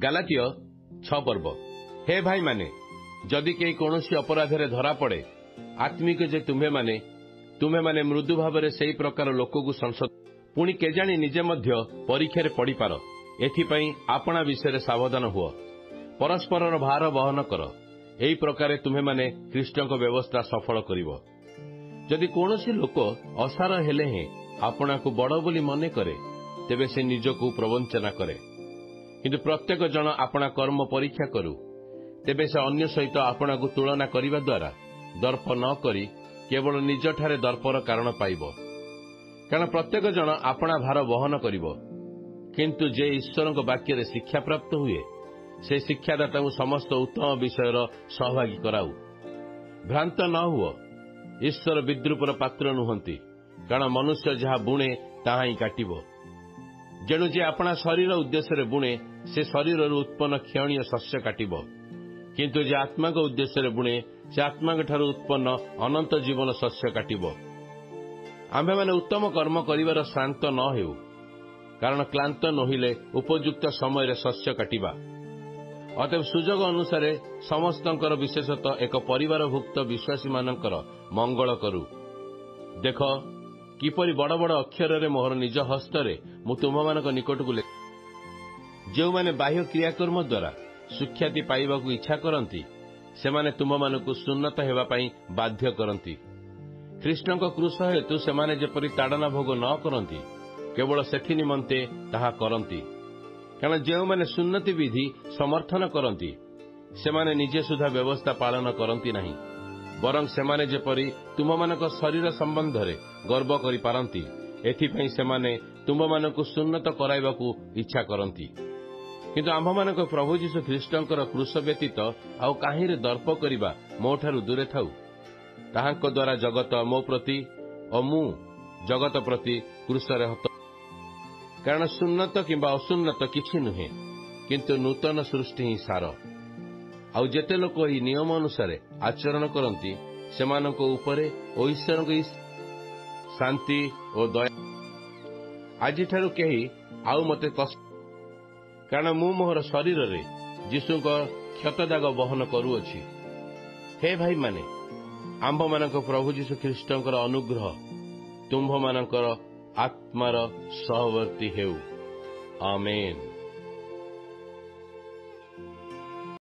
Galatia 6 पर्व। हे भाई माने जदि केही कौनसी अपराधरे धरा पड़े आत्मिक जे तुम्हे माने मृदु भाव से प्रकार लोक को संसद पुणी केजाणी निजे मध्य परीक्षा पड़ी पार एथिपाई आपणा विषय सावधान हुआ परस्पर भार बहन कर एही प्रकार तुम्हे माने ख्रीष्टक व्यवस्था सफल करिवो। जदि कौनसी लोक असार हेले हे आपना को बड़ बोली मने करे तेबे से निजको प्रवंचना करे किंतु प्रत्येक जन आपना कर्म परीक्षा करू तेबे से अन्य सहित आपना को तुलना करिबा द्वारा दर्प न करी केवल निज ठारे दर्पर कारण पाइब। कारण प्रत्येक जन आपना भार बहन करिवो किंतु जे ईश्वर वाक्य रे शिक्षा प्राप्त हुए से शिक्षादाता समस्त उत्तम विषय सहभागी कराऊ। भ्रांत न हुओ ईश्वर विद्रूपर पात्र नुहंती कारण मनुष्य जहा बुणे ताहा ही काटिबो। जेणु जे अपना शरीर उद्देश्य बुणे से शरीर उत्पन्न क्षणीय शस्य काटिबो किंतु जे आत्मा उद्देश्य बुणे से आत्मा ठारू उत्पन्न अनंत जीवन शस्य काटिबो। आम्भे माने उत्तम कर्म करिवार श्रांत न हेउ कारण क्लांत नहिले उपयुक्त समय रे शस्य काटिबा। अतएव सुजोग अनुसार समस्तंकर विशेषतः एक परिवारभुक्त विश्वासी मानकर मंगल करू। देख किपरि बड़ बड़ अक्षर रे मोहर निज हस्तरे मु तुम्हामानक निकट को जो माने बाह्य क्रियाकर्म द्वारा सुख्याति पाइबाकू इच्छा करती से माने तुम्हामानकू सुन्नत हेबा पई बाध्य करती। ख्रीष्टଙ୍କ क्रूस हेतु से माने जेपरि ताड़ना भोग न करती केवल सेठी निमंते ताहा करती। कारण जो माने सुन्नति विधि समर्थन करती से माने निजे सुधा व्यवस्था पालन करती नहीं बरं से माने जेपरि तुममानक शरीर संबंध रे गर्व करि पारंती एथिपई से माने तुममानकू सुन्नत कराइबाकू इच्छा करती। किंतु आम्भमानक प्रभु जीशु ख्रीष्टंकर क्रूस व्यतीत आउ काहीरे दर्प करिबा मोठारु दूरे थाउ। ताहांक द्वारा जगत मो प्रति और मु जगत प्रति क्रूसरे हत। कारण सुन्नत किंबा असुन्नत किछि नुहे किंतु नूतन सृष्टि ही सार। आउ जेते लोक ई नियम अनुसार आचरण करती सेमानक उपरे ओ ईश्वर शांति और दया। आज ठारू केही आउ मते कष्ट कारण मु मोहर शरीर रे जीशुक क्षतदाग बहन करूअछि। हे भाई माने आंभ मानक प्रभु जीशु ख्रीष्टंकर अनुग्रह तुम्भ मानकर आत्मार सहवर्ती हेउ। आमेन।